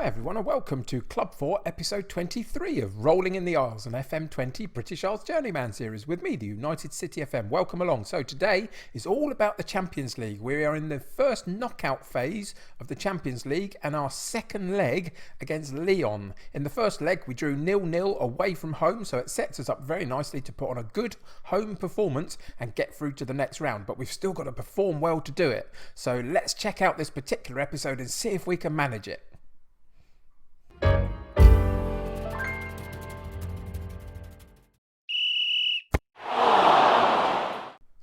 Hi everyone and welcome to Club 4 episode 23 of Rolling in the Isles, an FM20 British Isles Journeyman series with me, the United City FM. Welcome along. So today is all about the Champions League. We are in the first knockout phase of the Champions League and our second leg against Lyon. In the first leg we drew 0-0 away from home, so it sets us up very nicely to put on a good home performance and get through to the next round, but we've still got to perform well to do it. So let's check out this particular episode and see if we can manage it.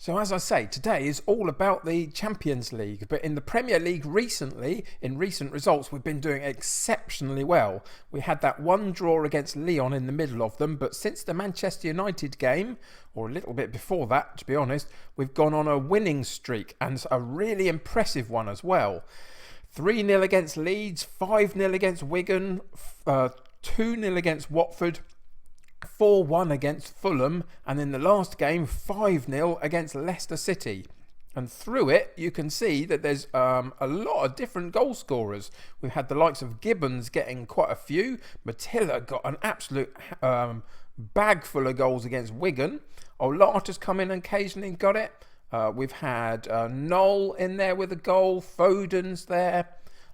So as I say, today is all about the Champions League, but in the Premier League recently, in recent results, we've been doing exceptionally well. We had that one draw against Lyon in the middle of them, but since the Manchester United game, or a little bit before that, to be honest, we've gone on a winning streak, and a really impressive one as well. 3-0 against Leeds, 5-0 against Wigan, 2-0 against Watford, 4-1 against Fulham, and in the last game 5-0 against Leicester City. And through it you can see that there's a lot of different goal scorers. We've had the likes of Gibbons getting quite a few. Matilla got an absolute bag full of goals against Wigan. Olata's come in and occasionally got it. We've had Knoll in there with a goal. Foden's there.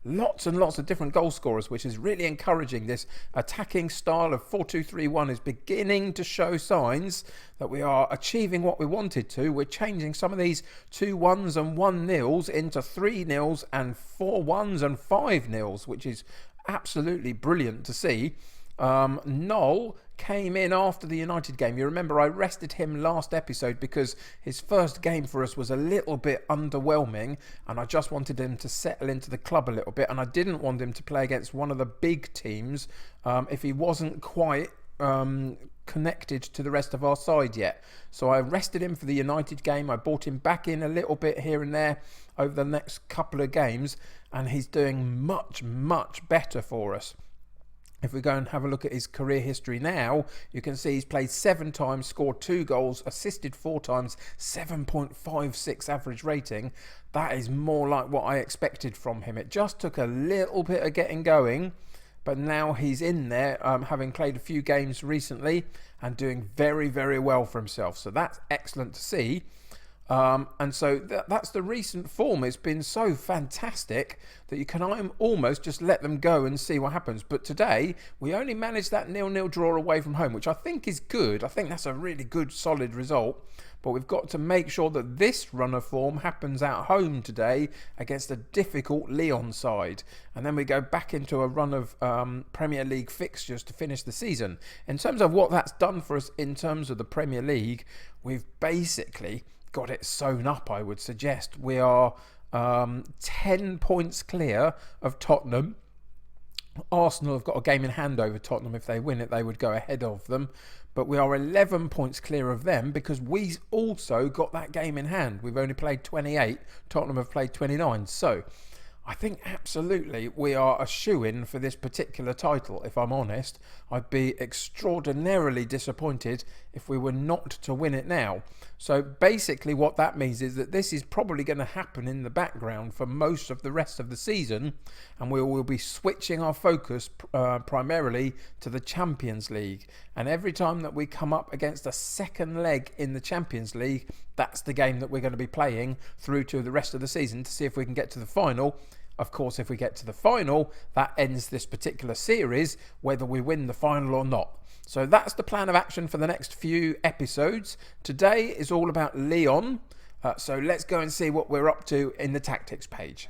Lots and lots of different goal scorers, which is really encouraging. This attacking style of 4-2-3-1 is beginning to show signs that we are achieving what we wanted to. We're changing some of these 2-1s and 1-0s into 3-0s and 4-1s and 5-0s, which is absolutely brilliant to see. Knoll came in after the United game. You remember I rested him last episode because his first game for us was a little bit underwhelming and I just wanted him to settle into the club a little bit, and I didn't want him to play against one of the big teams if he wasn't quite connected to the rest of our side yet. So I rested him for the United game. I brought him back in a little bit here and there over the next couple of games, and he's doing much better for us. If we go and have a look at his career history now, you can see he's played 7 times, scored 2 goals, assisted 4 times, 7.56 average rating. That is more like what I expected from him. It just took a little bit of getting going, but now he's in there, having played a few games recently and doing very well for himself. So that's excellent to see. And so that's the recent form. It's been so fantastic that you can almost just let them go and see what happens. But today we only managed that 0-0 draw away from home, which I think is good. I think that's a really good solid result, but we've got to make sure that this run of form happens at home today against a difficult Lyon side, and then we go back into a run of Premier League fixtures to finish the season. In terms of what that's done for us in terms of the Premier League, we've basically got it sewn up, I would suggest. We are 10 points clear of Tottenham. Arsenal have got a game in hand over Tottenham. If they win it, they would go ahead of them. But we are 11 points clear of them because we also got that game in hand. We've only played 28. Tottenham have played 29. So I think absolutely we are a shoo-in for this particular title. If I'm honest, I'd be extraordinarily disappointed if we were not to win it now. So basically what that means is that this is probably going to happen in the background for most of the rest of the season, and we will be switching our focus primarily to the Champions League. And every time that we come up against a second leg in the Champions League, that's the game that we're going to be playing through to the rest of the season to see if we can get to the final. Of course, if we get to the final, that ends this particular series, whether we win the final or not. So that's the plan of action for the next few episodes. Today is all about Lyon. So let's go and see what we're up to in the tactics page.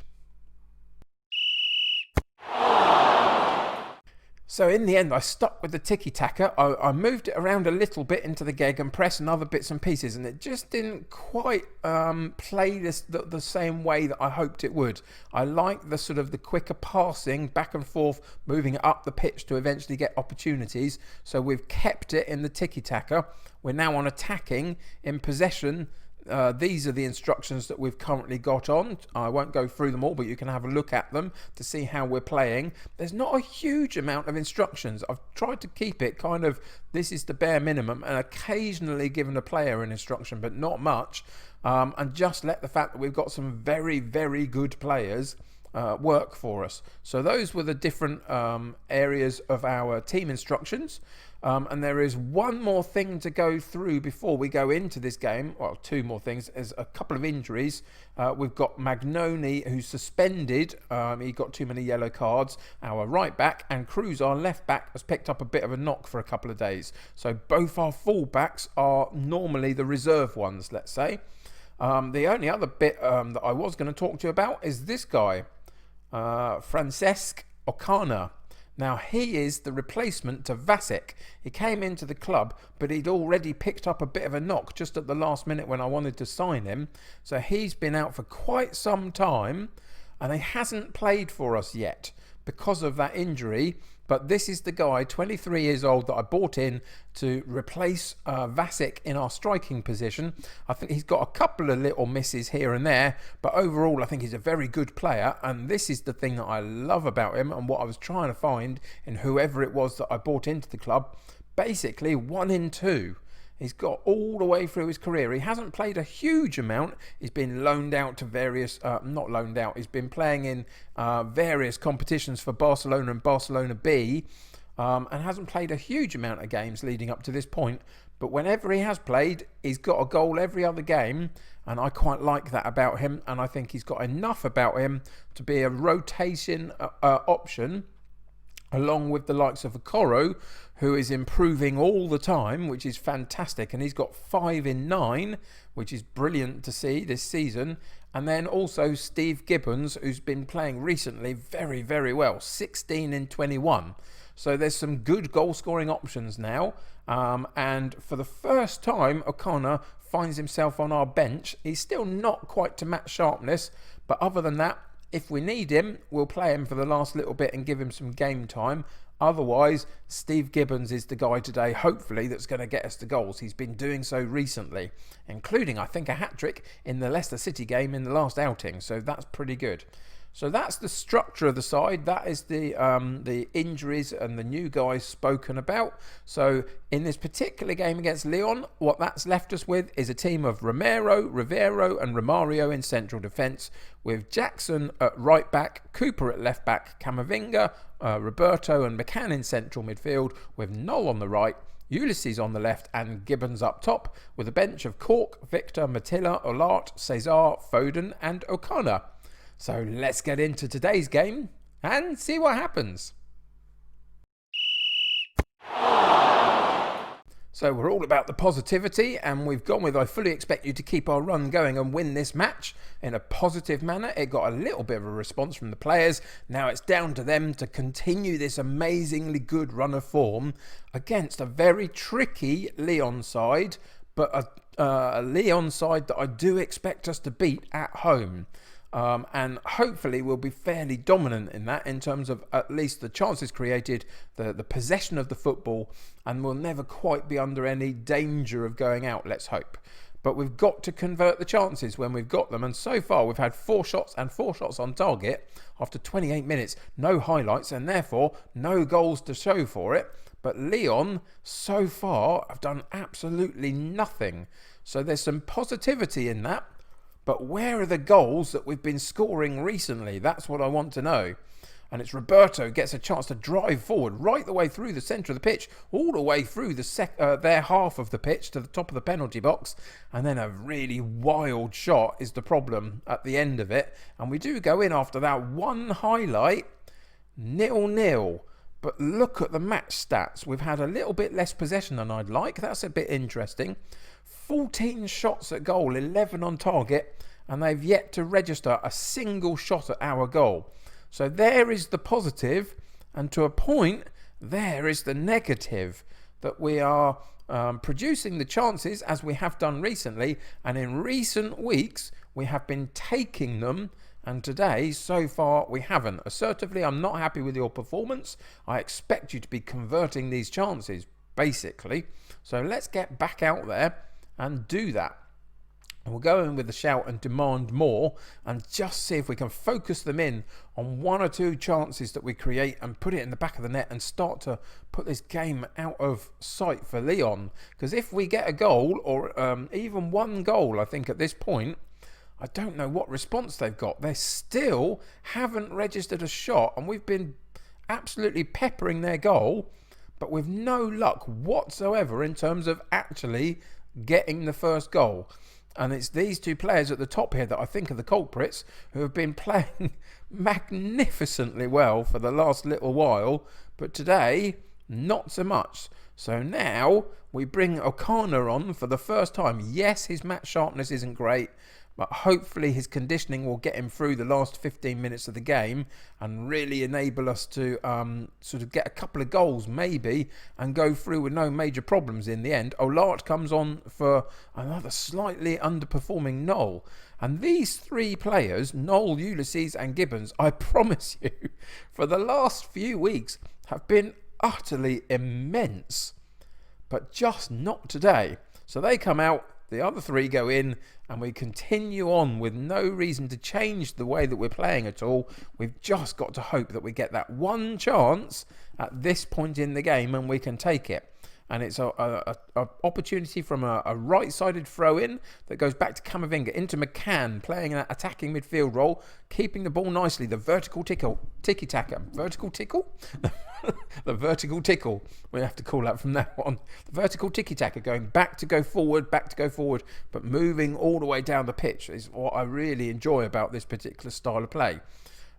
So in the end, I stuck with the tiki-taka. I moved it around a little bit into the geg and pressed and other bits and pieces, and it just didn't quite play the same way that I hoped it would. I like the sort of the quicker passing, back and forth, moving it up the pitch to eventually get opportunities. So we've kept it in the tiki-taka. We're now on attacking in possession. These are the instructions that we've currently got on. I won't go through them all, but you can have a look at them to see how we're playing. There's not a huge amount of instructions. I've tried to keep it kind of, this is the bare minimum, and occasionally given a player an instruction, but not much. And just let the fact that we've got some very good players work for us. So those were the different areas of our team instructions. And there is one more thing to go through before we go into this game. Well, two more things. There's a couple of injuries. We've got Magnoni, who's suspended. He got too many yellow cards. Our right back, and Cruz, our left back, has picked up a bit of a knock for a couple of days. So both our full backs are normally the reserve ones, let's say. The only other bit that I was going to talk to you about is this guy, Francesc Ocana. Now, he is the replacement to Vasic. He came into the club, but he'd already picked up a bit of a knock just at the last minute when I wanted to sign him. So he's been out for quite some time, and he hasn't played for us yet because of that injury. But this is the guy, 23 years old, that I bought in to replace Vasic in our striking position. I think he's got a couple of little misses here and there, but overall I think he's a very good player, and this is the thing that I love about him and what I was trying to find in whoever it was that I bought into the club. Basically 1 in 2. He's got all the way through his career. He hasn't played a huge amount. He's been loaned out to various, not loaned out, he's been playing in various competitions for Barcelona and Barcelona B, and hasn't played a huge amount of games leading up to this point. But whenever he has played, he's got a goal every other game, and I quite like that about him, and I think he's got enough about him to be a rotation option, along with the likes of Okoro, who is improving all the time, which is fantastic. And he's got 5 in 9, which is brilliant to see this season. And then also Steve Gibbons, who's been playing recently very, very well, 16 in 21. So there's some good goal-scoring options now. And for the first time, O'Connor finds himself on our bench. He's still not quite to match sharpness, but other than that, if we need him, we'll play him for the last little bit and give him some game time. Otherwise, Steve Gibbons is the guy today, hopefully, that's going to get us the goals. He's been doing so recently, including, I think, a hat-trick in the Leicester City game in the last outing. So that's pretty good. So that's the structure of the side. That is the injuries and the new guys spoken about. So in this particular game against Lyon, what that's left us with is a team of Romero, Rivero and Romario in central defence, with Jackson at right back, Cooper at left back, Camavinga, Roberto and McCann in central midfield, with Knoll on the right, Ulysses on the left and Gibbons up top, with a bench of Cork, Victor, Matilla, Olart, Cesar, Foden and O'Connor. So let's get into today's game and see what happens. So we're all about the positivity, and we've gone with I fully expect you to keep our run going and win this match in a positive manner. It got a little bit of a response from the players. Now it's down to them to continue this amazingly good run of form against a very tricky Lyon side, but a Lyon side that I do expect us to beat at home. And hopefully we'll be fairly dominant in that, in terms of at least the chances created, the possession of the football, and we'll never quite be under any danger of going out, let's hope. But we've got to convert the chances when we've got them, and so far we've had 4 shots and 4 shots on target after 28 minutes, no highlights and therefore no goals to show for it. But Lyon so far have done absolutely nothing, so there's some positivity in that. But where are the goals that we've been scoring recently? That's what I want to know. And it's Roberto gets a chance to drive forward right the way through the centre of the pitch, all the way through their half of the pitch to the top of the penalty box. And then a really wild shot is the problem at the end of it. And we do go in after that one highlight, 0-0. But look at the match stats. We've had a little bit less possession than I'd like. That's a bit interesting. 14 shots at goal, 11 on target, and they've yet to register a single shot at our goal. So there is the positive, and to a point, there is the negative, that we are producing the chances as we have done recently, and in recent weeks we have been taking them, and today, so far, we haven't. Assertively, I'm not happy with your performance. I expect you to be converting these chances, basically. So let's get back out there and do that. And we'll go in with a shout and demand more, and just see if we can focus them in on 1 or 2 chances that we create and put it in the back of the net and start to put this game out of sight for Lyon. Because if we get a goal, or even 1 goal, I think at this point, I don't know what response they've got. They still haven't registered a shot, and we've been absolutely peppering their goal, but with no luck whatsoever in terms of actually getting the first goal. And it's these two players at the top here that I think are the culprits, who have been playing magnificently well for the last little while, but today, not so much. So now we bring O'Connor on for the first time. Yes, his match sharpness isn't great, but hopefully his conditioning will get him through the last 15 minutes of the game and really enable us to sort of get a couple of goals maybe and go through with no major problems in the end. Olart comes on for another slightly underperforming Knoll. And these three players, Knoll, Ulysses and Gibbons, I promise you, for the last few weeks have been utterly immense. But just not today. So they come out, the other three go in, and we continue on with no reason to change the way that we're playing at all. We've just got to hope that we get that one chance at this point in the game and we can take it. And it's a opportunity from a right-sided throw-in that goes back to Camavinga into McCann, playing an attacking midfield role, keeping the ball nicely. The vertical tiki-taka. Vertical tickle? The vertical tickle. We have to call that from now on. The vertical tiki-taka, going back to go forward, but moving all the way down the pitch is what I really enjoy about this particular style of play.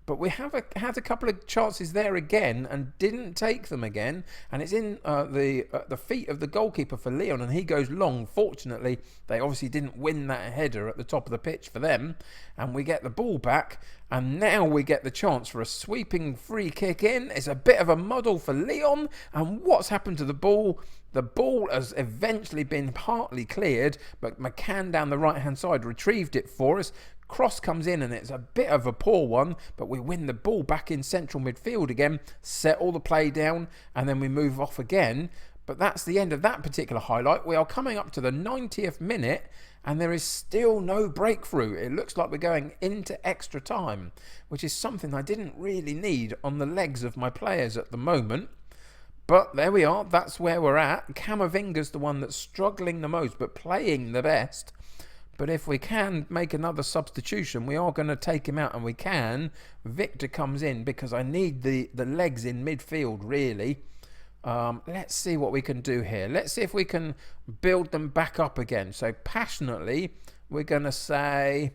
But we have had a couple of chances there again and didn't take them again. And it's in the feet of the goalkeeper for Lyon, and he goes long. Fortunately, they obviously didn't win that header at the top of the pitch for them. And we get the ball back, and now we get the chance for a sweeping free kick in. It's a bit of a muddle for Lyon. And what's happened to the ball? The ball has eventually been partly cleared, but McCann down the right-hand side retrieved it for us. Cross comes in and it's a bit of a poor one, but we win the ball back in central midfield again, set all the play down, and then we move off again. But that's the end of that particular highlight. We are coming up to the 90th minute and there is still no breakthrough. It looks like we're going into extra time, which is something I didn't really need on the legs of my players at the moment. But there we are, that's where we're at. Camavinga's the one that's struggling the most, but playing the best. But if we can make another substitution, we are going to take him out, and we can. Victor comes in because I need the legs in midfield, really. Let's see what we can do here. Let's see if we can build them back up again. So passionately, we're going to say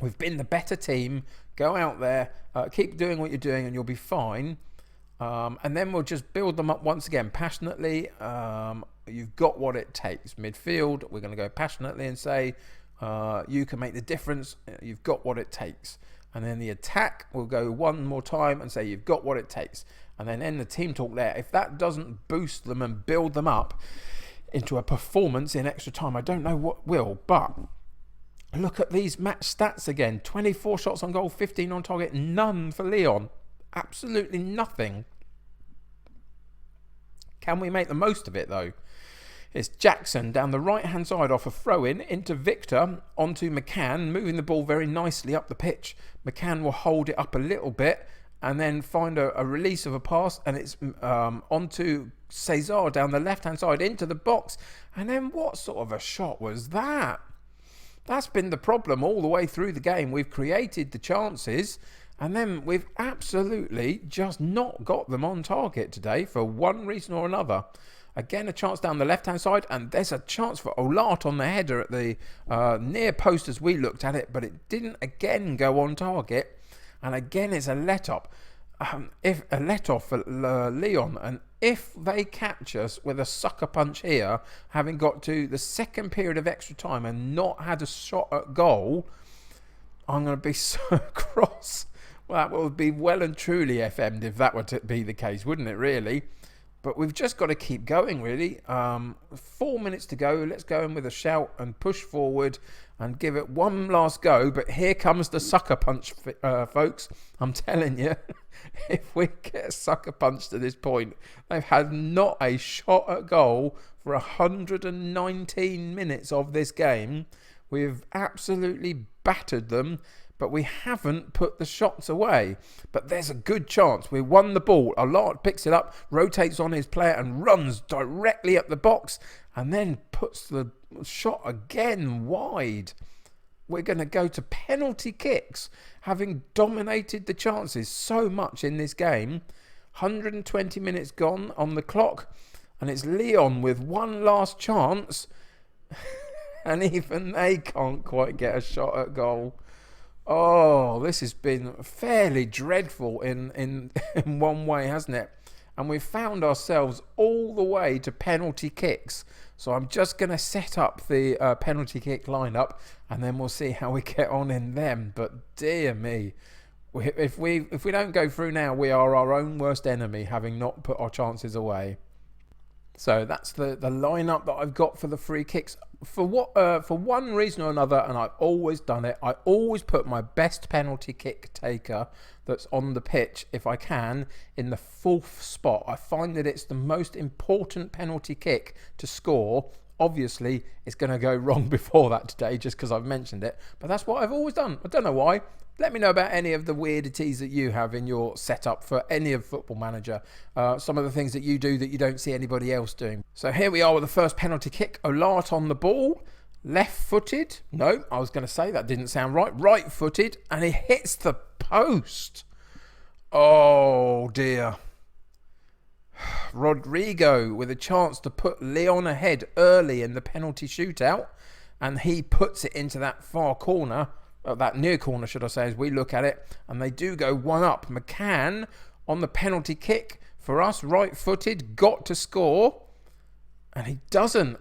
we've been the better team. Go out there, keep doing what you're doing, and you'll be fine. And then we'll just build them up once again passionately. You've got what it takes. Midfield, we're going to go passionately and say you can make the difference. You've got what it takes. And then the attack, we'll go one more time and say you've got what it takes. And then end the team talk there. If that doesn't boost them and build them up into a performance in extra time, I don't know what will. But look at these match stats again. 24 shots on goal, 15 on target, none for Lyon. Absolutely nothing. Can we make the most of it though? It's Jackson down the right-hand side off a throw-in into Victor, onto McCann, moving the ball very nicely up the pitch. McCann will hold it up a little bit and then find a release of a pass, and it's onto Cesar down the left-hand side into the box. And then what sort of a shot was that? That's been the problem all the way through the game. We've created the chances, and then we've absolutely just not got them on target today for one reason or another. Again, a chance down the left-hand side, and there's a chance for Olart on the header at the near post as we looked at it, but it didn't again go on target. And again, it's a let-off. If a let-off for Lyon, and if they catch us with a sucker punch here, having got to the second period of extra time and not had a shot at goal, I'm going to be so cross. Well, that would be well and truly FM'd if that were to be the case, wouldn't it, really? But we've just got to keep going, really. 4 minutes to go. Let's go in with a shout and push forward and give it one last go. But here comes the sucker punch, folks. I'm telling you, if we get a sucker punch to this point, they've had not a shot at goal for 119 minutes of this game. We've absolutely battered them, but we haven't put the shots away. But there's a good chance. We won the ball. Olart picks it up, rotates on his player and runs directly up the box, and then puts the shot again wide. we're going to go to penalty kicks, having dominated the chances so much in this game. 120 minutes gone on the clock, and it's Lyon with one last chance, and even they can't quite get a shot at goal. Oh, this has been fairly dreadful in one way, hasn't it? And we've found ourselves all the way to penalty kicks. So I'm just going to set up the penalty kick lineup, and then we'll see how we get on in them. But dear me, if we don't go through now, we are our own worst enemy, having not put our chances away. So that's the lineup that I've got for the free kicks. For one reason or another, and I've always done it, I always put my best penalty kick taker that's on the pitch, if I can, in the fourth spot. I find that it's the most important penalty kick to score. Obviously, it's going to go wrong before that today, just because I've mentioned it. But that's what I've always done. I don't know why. Let me know about any of the weirdities that you have in your setup for any of Football Manager. Some of the things that you do that you don't see anybody else doing. So here we are with the first penalty kick. Olart on the ball. Left-footed. No, I was going to say that didn't sound right. Right-footed. And he hits the post. Oh, dear. Rodrigo with a chance to put Lyon ahead early in the penalty shootout. And he puts it into that far corner. That near corner, should I say, as we look at it. And they do go one up. McCann on the penalty kick for us, right-footed, got to score. And he doesn't.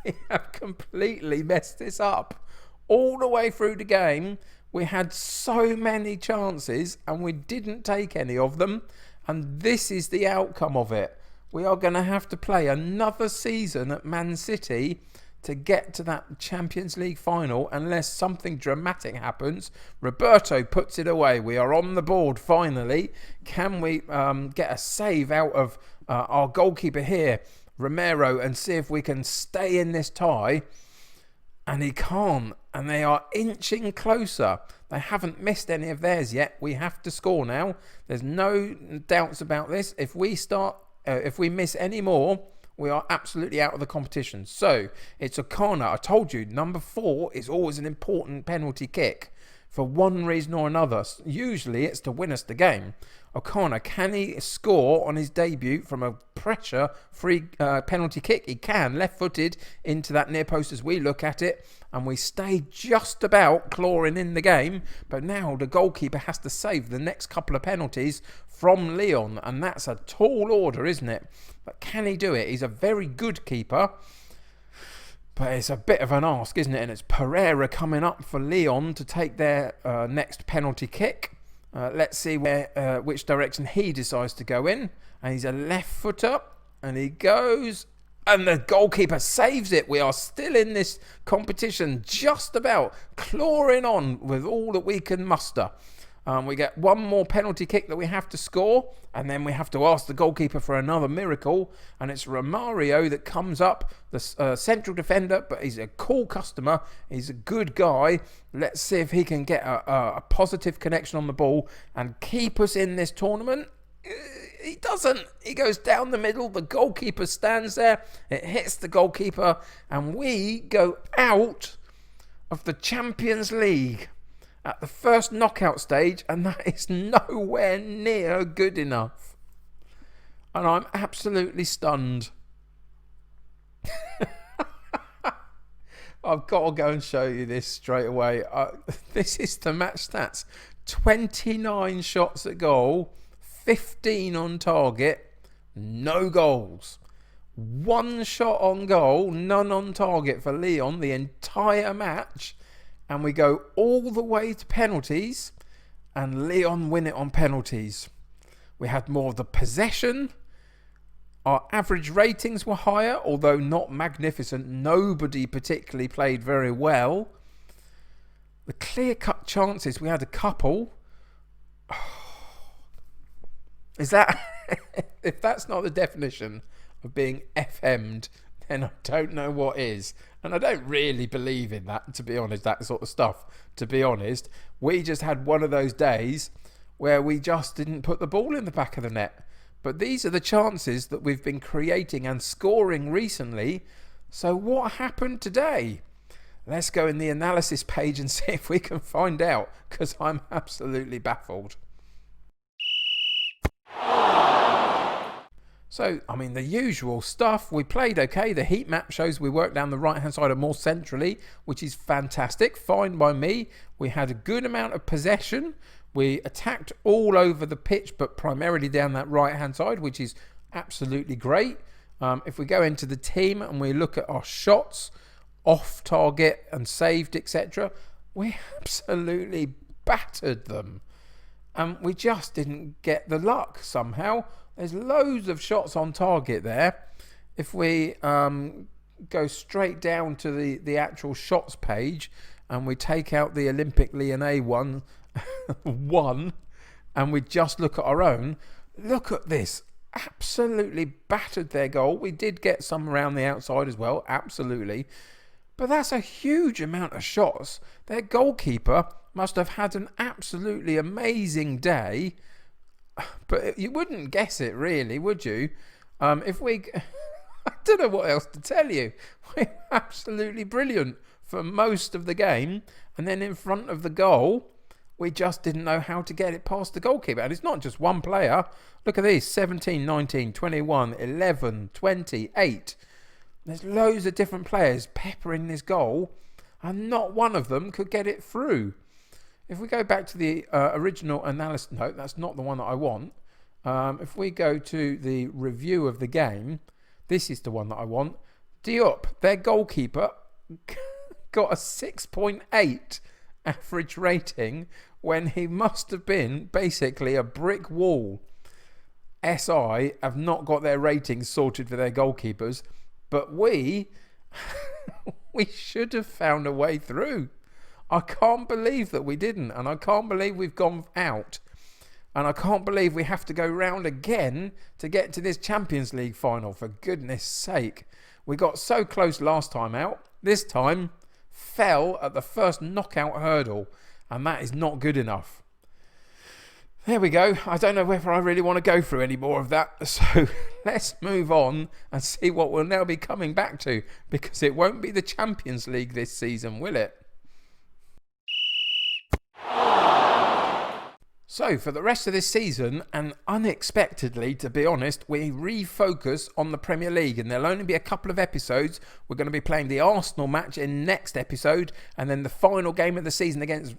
We have completely messed this up. All the way through the game, we had so many chances and we didn't take any of them. And this is the outcome of it. We are going to have to play another season at Man City to get to that Champions League final unless something dramatic happens. Roberto puts it away. We are on the board finally. Can we get a save out of our goalkeeper here, Romero, and see if we can stay in this tie? And he can't. And they are inching closer. They haven't missed any of theirs yet. We have to score now. There's no doubts about this. If we miss any more, we are absolutely out of the competition. So it's O'Connor. I told you, number 4 is always an important penalty kick for one reason or another. Usually it's to win us the game. O'Connor, can he score on his debut from a pressure-free penalty kick? He can, left-footed into that near post as we look at it. And we stay just about clawing in the game. But now the goalkeeper has to save the next couple of penalties from Lyon. And that's a tall order, isn't it? But can he do it? He's a very good keeper. But it's a bit of an ask, isn't it? And it's Pereira coming up for Lyon to take their next penalty kick. Let's see which direction he decides to go in. And he's a left footer. And he goes. And the goalkeeper saves it. We are still in this competition, just about clawing on with all that we can muster. We get one more penalty kick that we have to score, and then we have to ask the goalkeeper for another miracle. And it's Romario that comes up, the central defender, but he's a cool customer. He's a good guy. Let's see if he can get a positive connection on the ball and keep us in this tournament. He doesn't. He goes down the middle. The goalkeeper stands there. It hits the goalkeeper. And we go out of the Champions League at the first knockout stage. And that is nowhere near good enough. And I'm absolutely stunned. I've got to go and show you this straight away. This is the match stats. 29 shots at goal. 15 on target, no goals. 1 shot on goal, none on target for Lyon the entire match. And we go all the way to penalties and Lyon win it on penalties. We had more of the possession. Our average ratings were higher, although not magnificent. Nobody particularly played very well. The clear-cut chances, we had a couple. Is that, if that's not the definition of being FM'd, then I don't know what is. And I don't really believe in that, to be honest, that sort of stuff. To be honest, we just had one of those days where we just didn't put the ball in the back of the net. But these are the chances that we've been creating and scoring recently. So what happened today? Let's go in the analysis page and see if we can find out, because I'm absolutely baffled. So, I mean, the usual stuff. We played okay. The heat map shows we worked down the right-hand side and more centrally, which is fantastic. Fine by me. We had a good amount of possession. We attacked all over the pitch, but primarily down that right-hand side, which is absolutely great. If we go into the team and we look at our shots, off target and saved, etc., we absolutely battered them. And we just didn't get the luck somehow. There's loads of shots on target there. If we go straight down to the actual shots page and we take out the Olympique Lyonnais one, and we just look at our own, look at this. Absolutely battered their goal. We did get some around the outside as well, absolutely. But that's a huge amount of shots. Their goalkeeper must have had an absolutely amazing day. But you wouldn't guess it, really, would you? I don't know what else to tell you. We're absolutely brilliant for most of the game. And then in front of the goal, we just didn't know how to get it past the goalkeeper. And it's not just one player. Look at these, 17, 19, 21, 11, 20, 8. There's loads of different players peppering this goal, and not one of them could get it through. If we go back to the original analysis, no, that's not the one that I want. If we go to the review of the game, this is the one that I want. Diop, their goalkeeper, got a 6.8 average rating when he must have been basically a brick wall. SI have not got their ratings sorted for their goalkeepers, but we should have found a way through. I can't believe that we didn't, and I can't believe we've gone out, and I can't believe we have to go round again to get to this Champions League final, for goodness sake. We got so close last time out. This time fell at the first knockout hurdle, and that is not good enough. There we go. I don't know whether I really want to go through any more of that, so let's move on and see what we'll now be coming back to, because it won't be the Champions League this season, will it? So for the rest of this season, and unexpectedly, to be honest, we refocus on the Premier League, and there'll only be a couple of episodes. We're going to be playing the Arsenal match in next episode, and then the final game of the season against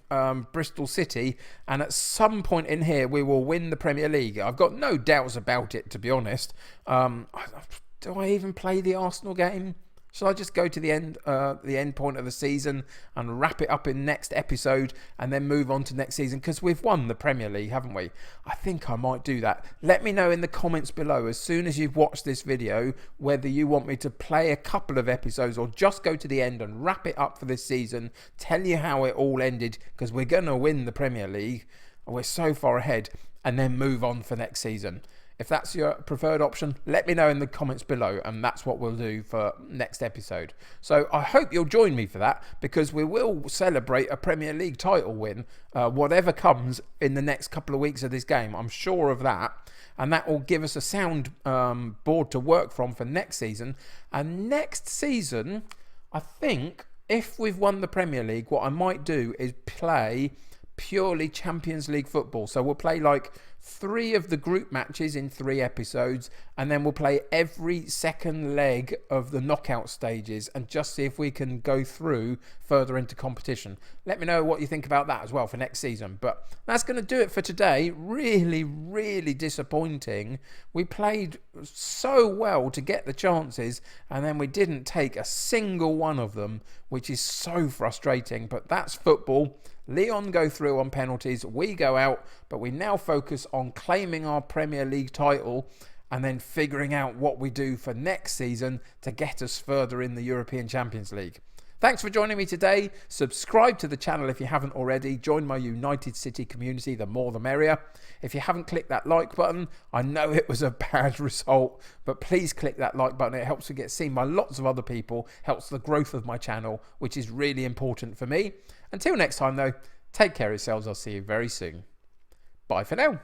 Bristol City, and at some point in here we will win the Premier League. I've got no doubts about it, to be honest. Do I even play the Arsenal game? Shall I just go to the end point of the season and wrap it up in next episode and then move on to next season? Because we've won the Premier League, haven't we? I think I might do that. Let me know in the comments below as soon as you've watched this video whether you want me to play a couple of episodes or just go to the end and wrap it up for this season, tell you how it all ended, because we're going to win the Premier League. We're so far ahead, and then move on for next season. If that's your preferred option, let me know in the comments below, and that's what we'll do for next episode. So I hope you'll join me for that, because we will celebrate a Premier League title win, whatever comes in the next couple of weeks of this game. I'm sure of that. And that will give us a sound board to work from for next season. And next season, I think, if we've won the Premier League, what I might do is play purely Champions League football. So we'll play like 3 of the group matches in 3 episodes, and then we'll play every second leg of the knockout stages and just see if we can go through further into competition. Let me know what you think about that as well for next season. But that's going to do it for today. Really, really disappointing. We played so well to get the chances, and then we didn't take a single one of them, which is so frustrating. But that's football. Lyon go through on penalties, we go out, but we now focus on claiming our Premier League title and then figuring out what we do for next season to get us further in the European Champions League. Thanks for joining me today. Subscribe to the channel if you haven't already. Join my United City community, the more the merrier. If you haven't clicked that like button, I know it was a bad result, but please click that like button. It helps me get seen by lots of other people, helps the growth of my channel, which is really important for me. Until next time though, take care of yourselves. I'll see you very soon. Bye for now.